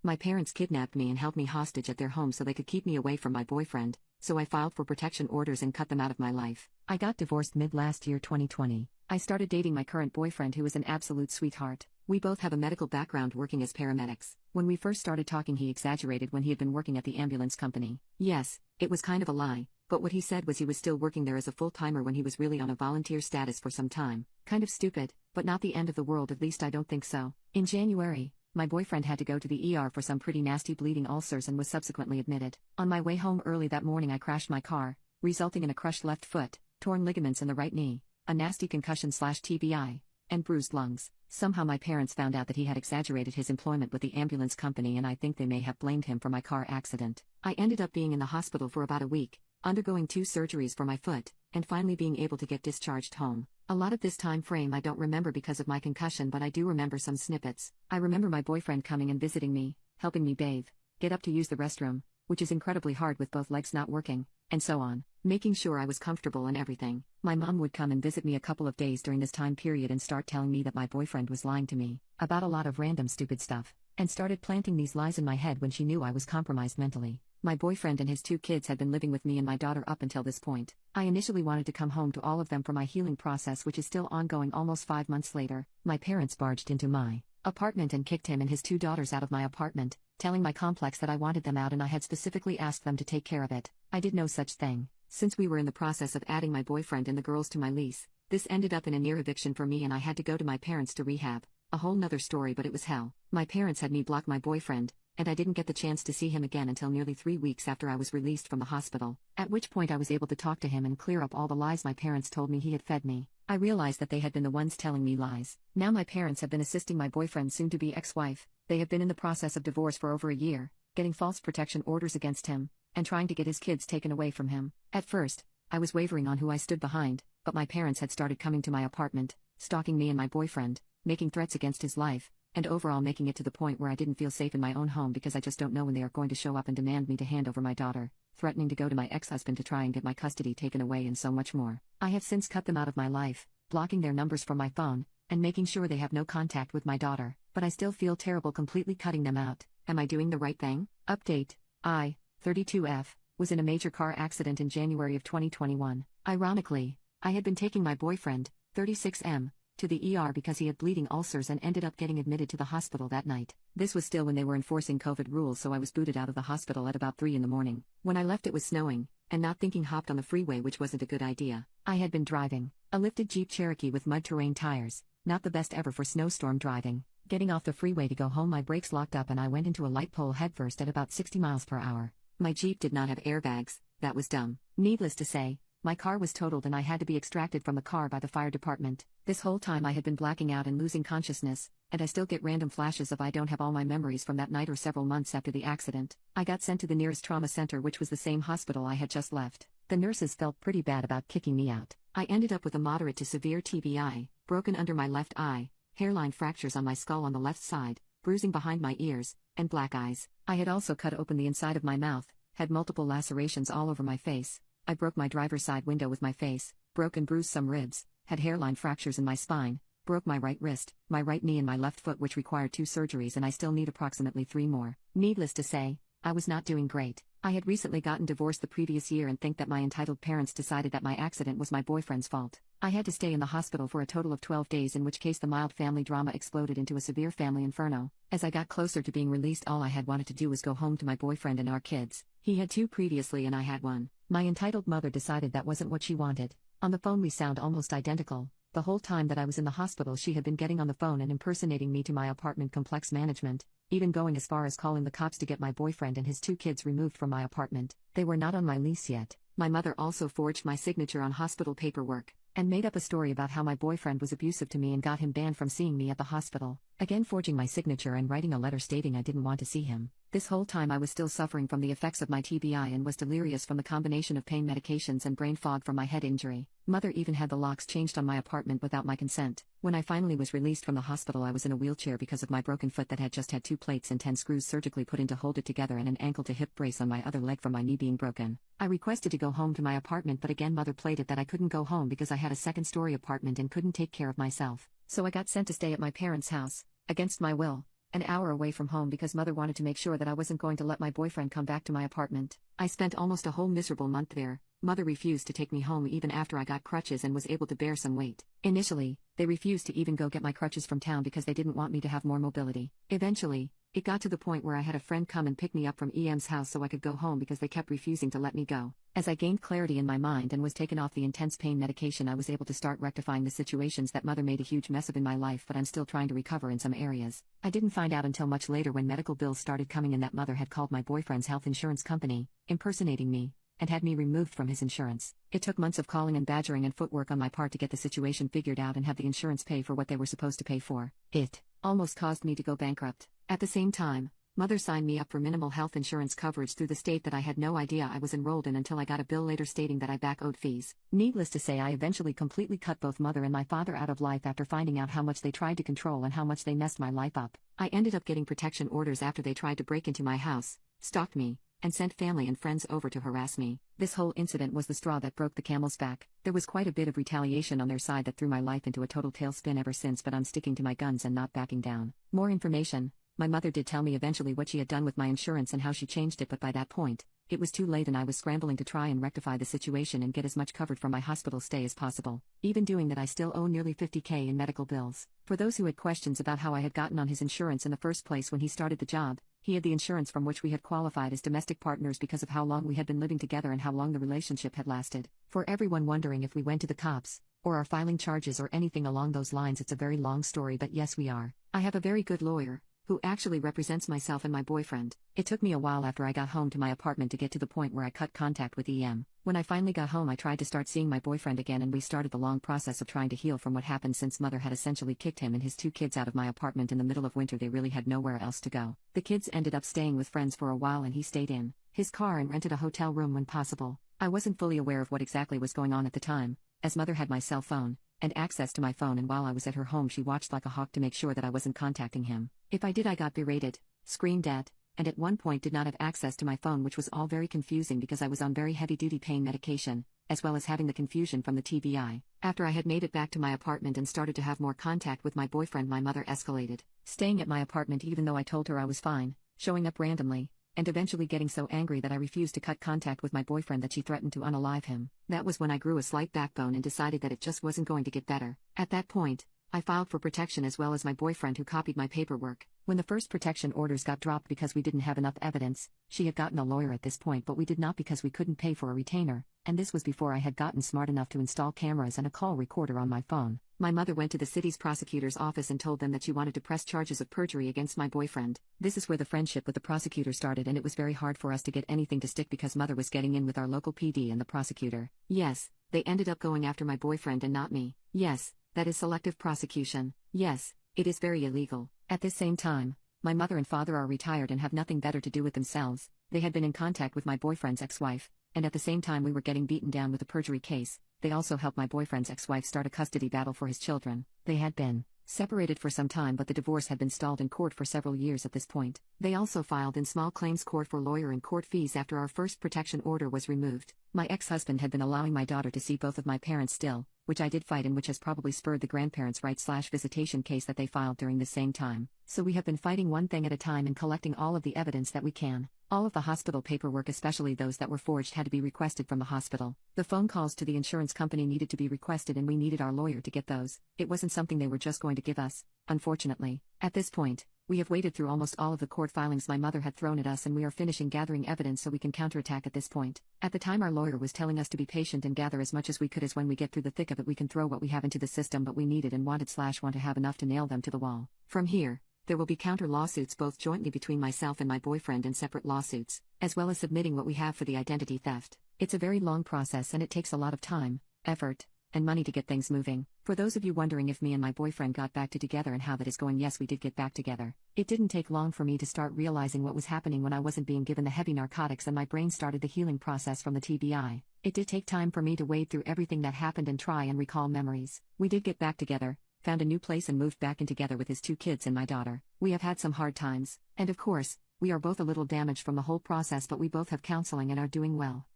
My parents kidnapped me and held me hostage at their home so they could keep me away from my boyfriend, so I filed for protection orders and cut them out of my life. I got divorced mid last year 2020. I started dating my current boyfriend who is an absolute sweetheart. We both have a medical background working as paramedics. When we first started talking he exaggerated when he had been working at the ambulance company. Yes, it was kind of a lie, but what he said was he was still working there as a full-timer when he was really on a volunteer status for some time. Kind of stupid, but not the end of the world, at least I don't think so. In January, my boyfriend had to go to the ER for some pretty nasty bleeding ulcers and was subsequently admitted. On my way home early that morning I crashed my car, resulting in a crushed left foot, torn ligaments in the right knee, a nasty concussion/TBI, and bruised lungs. Somehow my parents found out that he had exaggerated his employment with the ambulance company and I think they may have blamed him for my car accident. I ended up being in the hospital for about a week, undergoing 2 surgeries for my foot, and finally being able to get discharged home. A lot of this time frame I don't remember because of my concussion, but I do remember some snippets. I remember my boyfriend coming and visiting me, helping me bathe, get up to use the restroom, which is incredibly hard with both legs not working, and so on, making sure I was comfortable and everything. My mom would come and visit me a couple of days during this time period and start telling me that my boyfriend was lying to me about a lot of random stupid stuff, and started planting these lies in my head when she knew I was compromised mentally. My boyfriend and his 2 kids had been living with me and my daughter up until this point. I initially wanted to come home to all of them for my healing process, which is still ongoing almost 5 months later. My parents barged into my apartment and kicked him and his 2 daughters out of my apartment, telling my complex that I wanted them out and I had specifically asked them to take care of it. I did no such thing. Since we were in the process of adding my boyfriend and the girls to my lease, this ended up in a near eviction for me and I had to go to my parents to rehab. A whole nother story, but it was hell. My parents had me block my boyfriend, and I didn't get the chance to see him again until nearly 3 weeks after I was released from the hospital, at which point I was able to talk to him and clear up all the lies my parents told me he had fed me. I realized that they had been the ones telling me lies. Now my parents have been assisting my boyfriend's soon-to-be ex-wife. They have been in the process of divorce for over a year, getting false protection orders against him, and trying to get his kids taken away from him. At first, I was wavering on who I stood behind, but my parents had started coming to my apartment, stalking me and my boyfriend, making threats against his life, and overall making it to the point where I didn't feel safe in my own home because I just don't know when they are going to show up and demand me to hand over my daughter, threatening to go to my ex-husband to try and get my custody taken away, and so much more. I have since cut them out of my life, blocking their numbers from my phone, and making sure they have no contact with my daughter, but I still feel terrible completely cutting them out. Am I doing the right thing? Update: I, 32F, was in a major car accident in January of 2021. Ironically, I had been taking my boyfriend, 36M, to the ER because he had bleeding ulcers and ended up getting admitted to the hospital that night. This was still when they were enforcing COVID rules, so I was booted out of the hospital at about 3 in the morning. When I left it was snowing, and not thinking hopped on the freeway, which wasn't a good idea. I had been driving a lifted Jeep Cherokee with mud terrain tires, not the best ever for snowstorm driving. Getting off the freeway to go home, my brakes locked up and I went into a light pole headfirst at about 60 miles per hour. My Jeep did not have airbags. That was dumb. Needless to say, my car was totaled and I had to be extracted from the car by the fire department. This whole time I had been blacking out and losing consciousness, and I still get random flashes of I don't have all my memories from that night or several months after the accident. I got sent to the nearest trauma center, which was the same hospital I had just left. The nurses felt pretty bad about kicking me out. I ended up with a moderate to severe TBI, broken under my left eye, hairline fractures on my skull on the left side, bruising behind my ears, and black eyes. I had also cut open the inside of my mouth, had multiple lacerations all over my face. I broke my driver's side window with my face, broke and bruised some ribs, had hairline fractures in my spine, broke my right wrist, my right knee and my left foot, which required 2 surgeries, and I still need approximately 3 more. Needless to say, I was not doing great. I had recently gotten divorced the previous year and think that my entitled parents decided that my accident was my boyfriend's fault. I had to stay in the hospital for a total of 12 days, in which case the mild family drama exploded into a severe family inferno. As I got closer to being released, all I had wanted to do was go home to my boyfriend and our kids. He had 2 previously and I had 1. My entitled mother decided that wasn't what she wanted. On the phone we sound almost identical. The whole time that I was in the hospital she had been getting on the phone and impersonating me to my apartment complex management, even going as far as calling the cops to get my boyfriend and his 2 kids removed from my apartment. They were not on my lease yet. My mother also forged my signature on hospital paperwork, and made up a story about how my boyfriend was abusive to me and got him banned from seeing me at the hospital, again forging my signature and writing a letter stating I didn't want to see him. This whole time I was still suffering from the effects of my TBI and was delirious from the combination of pain medications and brain fog from my head injury. Mother even had the locks changed on my apartment without my consent. When I finally was released from the hospital, I was in a wheelchair because of my broken foot that had just had 2 plates and 10 screws surgically put in to hold it together, and an ankle to hip brace on my other leg from my knee being broken. I requested to go home to my apartment, but again Mother played it that I couldn't go home because I had a 2nd-story apartment and couldn't take care of myself. So I got sent to stay at my parents' house, against my will, an hour away from home because mother wanted to make sure that I wasn't going to let my boyfriend come back to my apartment. I spent almost a whole miserable month there. Mother refused to take me home even after I got crutches and was able to bear some weight. Initially, they refused to even go get my crutches from town because they didn't want me to have more mobility. Eventually, it got to the point where I had a friend come and pick me up from EM's house so I could go home because they kept refusing to let me go. As I gained clarity in my mind and was taken off the intense pain medication, I was able to start rectifying the situations that mother made a huge mess of in my life, but I'm still trying to recover in some areas. I didn't find out until much later when medical bills started coming in that mother had called my boyfriend's health insurance company, impersonating me, and had me removed from his insurance. It took months of calling and badgering and footwork on my part to get the situation figured out and have the insurance pay for what they were supposed to pay for. It almost caused me to go bankrupt. At the same time, mother signed me up for minimal health insurance coverage through the state that I had no idea I was enrolled in until I got a bill later stating that I back owed fees. Needless to say, I eventually completely cut both mother and my father out of life after finding out how much they tried to control and how much they messed my life up. I ended up getting protection orders after they tried to break into my house, stalked me, and sent family and friends over to harass me. This whole incident was the straw that broke the camel's back. There was quite a bit of retaliation on their side that threw my life into a total tailspin ever since, but I'm sticking to my guns and not backing down. More information. My mother did tell me eventually what she had done with my insurance and how she changed it, but by that point, it was too late and I was scrambling to try and rectify the situation and get as much covered from my hospital stay as possible. Even doing that, I still owe nearly $50,000 in medical bills. For those who had questions about how I had gotten on his insurance in the first place, when he started the job, he had the insurance from which we had qualified as domestic partners because of how long we had been living together and how long the relationship had lasted. For everyone wondering if we went to the cops, or are filing charges or anything along those lines, it's a very long story, but yes, we are. I have a very good lawyer, who actually represents myself and my boyfriend. It took me a while after I got home to my apartment to get to the point where I cut contact with EM. When I finally got home, I tried to start seeing my boyfriend again, and we started the long process of trying to heal from what happened, since mother had essentially kicked him and his 2 kids out of my apartment in the middle of winter. They really had nowhere else to go. The kids ended up staying with friends for a while and he stayed in his car and rented a hotel room when possible. I wasn't fully aware of what exactly was going on at the time, as mother had my cell phone and access to my phone, and while I was at her home she watched like a hawk to make sure that I wasn't contacting him. If I did, I got berated, screamed at, and at one point did not have access to my phone, which was all very confusing because I was on very heavy-duty pain medication, as well as having the confusion from the TBI. After I had made it back to my apartment and started to have more contact with my boyfriend, my mother escalated, staying at my apartment even though I told her I was fine, showing up randomly, and eventually getting so angry that I refused to cut contact with my boyfriend that she threatened to unalive him. That was when I grew a slight backbone and decided that it just wasn't going to get better. At that point, I filed for protection as well as my boyfriend, who copied my paperwork. When the first protection orders got dropped because we didn't have enough evidence, she had gotten a lawyer at this point, but we did not because we couldn't pay for a retainer, and this was before I had gotten smart enough to install cameras and a call recorder on my phone. My mother went to the city's prosecutor's office and told them that she wanted to press charges of perjury against my boyfriend. This is where the friendship with the prosecutor started, and it was very hard for us to get anything to stick because mother was getting in with our local PD and the prosecutor. Yes, they ended up going after my boyfriend and not me. Yes, that is selective prosecution. Yes, it is very illegal. At this same time, my mother and father are retired and have nothing better to do with themselves. They had been in contact with my boyfriend's ex-wife, and at the same time we were getting beaten down with a perjury case. They also helped my boyfriend's ex-wife start a custody battle for his children. They had been separated for some time, but the divorce had been stalled in court for several years at this point. They also filed in small claims court for lawyer and court fees after our first protection order was removed. My ex-husband had been allowing my daughter to see both of my parents still, which I did fight, and which has probably spurred the grandparents' right/visitation case that they filed during the same time. So we have been fighting one thing at a time and collecting all of the evidence that we can. All of the hospital paperwork, especially those that were forged, had to be requested from the hospital. The phone calls to the insurance company needed to be requested, and we needed our lawyer to get those. It wasn't something they were just going to give us, unfortunately. At this point, we have waded through almost all of the court filings my mother had thrown at us, and we are finishing gathering evidence so we can counterattack at this point. At the time, our lawyer was telling us to be patient and gather as much as we could, as when we get through the thick of it we can throw what we have into the system, but we needed and want to have enough to nail them to the wall. From here, there will be counter lawsuits both jointly between myself and my boyfriend and separate lawsuits, as well as submitting what we have for the identity theft. It's a very long process and it takes a lot of time, effort, and money to get things moving. For those of you wondering if me and my boyfriend got back together and how that is going, yes, we did get back together. It didn't take long for me to start realizing what was happening when I wasn't being given the heavy narcotics, and my brain started the healing process from the TBI. It did take time for me to wade through everything that happened and try and recall memories. We did get back together, found a new place, and moved back in together with his 2 kids and my daughter. We have had some hard times, and of course, we are both a little damaged from the whole process, but we both have counseling and are doing well.